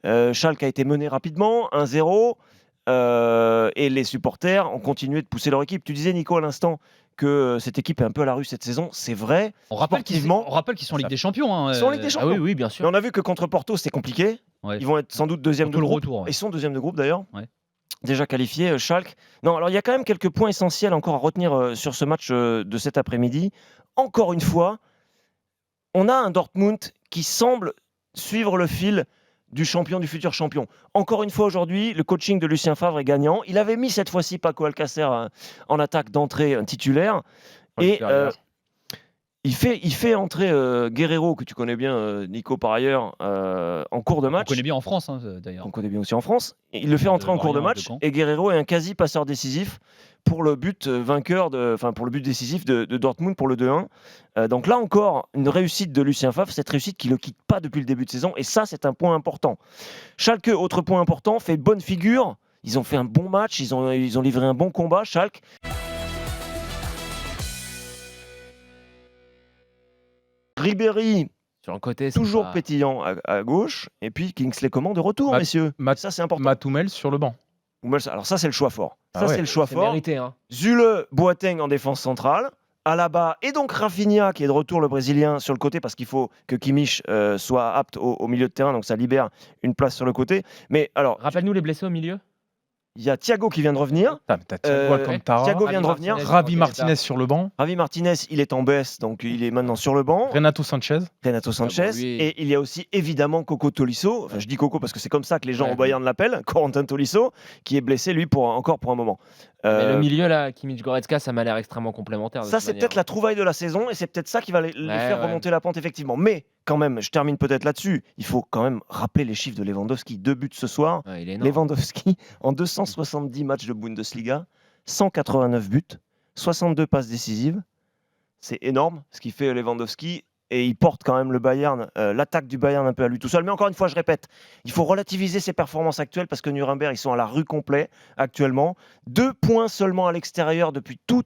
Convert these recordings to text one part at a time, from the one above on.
Schalke a été mené rapidement, 1-0, et les supporters ont continué de pousser leur équipe. Tu disais, Nico, à l'instant, que cette équipe est un peu à la rue cette saison. C'est vrai. On rappelle qu'ils sont en Ligue des Champions. Hein. Ils sont en Ligue des Champions. Ah oui, bien sûr. Mais on a vu que contre Porto, c'était compliqué. Ouais. Ils vont être sans doute deuxième de le groupe. retour, ouais. Ils sont deuxième de groupe d'ailleurs. Ouais. Déjà qualifiés, Schalke. Non, alors il y a quand même quelques points essentiels encore à retenir sur ce match de cet après-midi. Encore une fois, on a un Dortmund qui semble suivre le fil du futur champion. Encore une fois aujourd'hui, le coaching de Lucien Favre est gagnant. Il avait mis cette fois-ci Paco Alcácer en attaque d'entrée titulaire. Et il fait entrer Guerreiro, que tu connais bien, Nico, par ailleurs, en cours de match. On connaît bien en France, hein, d'ailleurs. On connaît bien aussi en France. Il le fait entrer en cours de match. Et Guerreiro est un quasi-passeur décisif pour le but pour le but décisif de Dortmund pour le 2-1. Donc là encore, une réussite de Lucien Favre, cette réussite qui ne le quitte pas depuis le début de saison. Et ça, c'est un point important. Schalke, autre point important, fait bonne figure. Ils ont fait un bon match, ils ont livré un bon combat, Schalke. Ribéry, sur le côté, toujours pétillant à gauche. Et puis Kingsley Coman de retour, messieurs. Ça, c'est important. Matt Hummels sur le banc. Alors ça, c'est le choix fort. C'est le choix fort. Mérité, hein. Zule, Boateng en défense centrale. Alaba et donc Rafinha qui est de retour, le Brésilien, sur le côté parce qu'il faut que Kimmich soit apte au milieu de terrain. Donc ça libère une place sur le côté. Mais alors, rappelle-nous les blessés au milieu. Il y a Thiago qui vient de revenir. Thiago vient de revenir. Ravi Martinez sur le banc. Ravi Martinez, il est en baisse, donc il est maintenant sur le banc. Renato Sanchez. Et il y a aussi évidemment Coco Tolisso. Enfin, je dis Coco parce que c'est comme ça que les gens au Bayern l'appellent. Corentin Tolisso, qui est blessé, lui, encore pour un moment. Mais le milieu, là, Kimmich Goretzka, ça m'a l'air extrêmement complémentaire. Ça, c'est peut-être la trouvaille de la saison et c'est peut-être ça qui va les faire remonter la pente, effectivement. Mais quand même, je termine peut-être là-dessus. Il faut quand même rappeler les chiffres de Lewandowski. 2 buts ce soir. Lewandowski, en 270 matchs de Bundesliga, 189 buts, 62 passes décisives. C'est énorme ce qu'il fait Lewandowski. Et il porte quand même le Bayern, l'attaque du Bayern un peu à lui tout seul. Mais encore une fois, je répète, il faut relativiser ses performances actuelles parce que Nuremberg, ils sont à la rue complet actuellement. 2 points seulement à l'extérieur depuis tout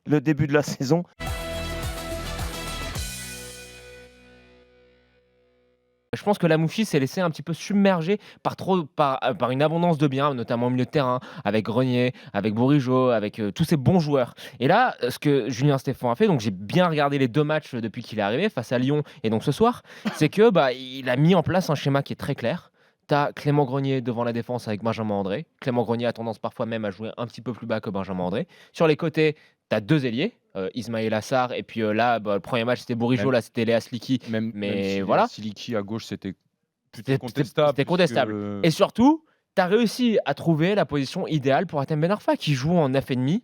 le début de la saison. Je pense que la Mouchi s'est laissée un petit peu submerger par une abondance de biens, notamment au milieu de terrain, avec Grenier, avec Bourigeaud, avec tous ces bons joueurs. Et là, ce que Julien Stéphan a fait, donc j'ai bien regardé les 2 matchs depuis qu'il est arrivé, face à Lyon et donc ce soir, c'est que il a mis en place un schéma qui est très clair. T'as Clément Grenier devant la défense avec Benjamin André. Clément Grenier a tendance parfois même à jouer un petit peu plus bas que Benjamin André. Sur les côtés, t'as 2 ailiers, Ismail Assar, et puis là, le premier match c'était Bourigeaud, là c'était Léa Sliki. Mais voilà. Sliki à gauche, c'était plutôt contestable. C'était contestable. Et surtout, t'as réussi à trouver la position idéale pour Hatem Ben Arfa, qui joue en 9,5,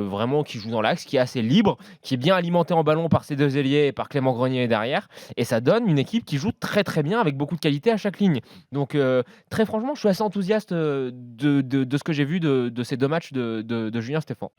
vraiment qui joue dans l'axe, qui est assez libre, qui est bien alimenté en ballon par ses 2 ailiers et par Clément Grenier derrière. Et ça donne une équipe qui joue très très bien avec beaucoup de qualité à chaque ligne. Donc très franchement, je suis assez enthousiaste de ce que j'ai vu de ces 2 matchs de Julien Stéphan.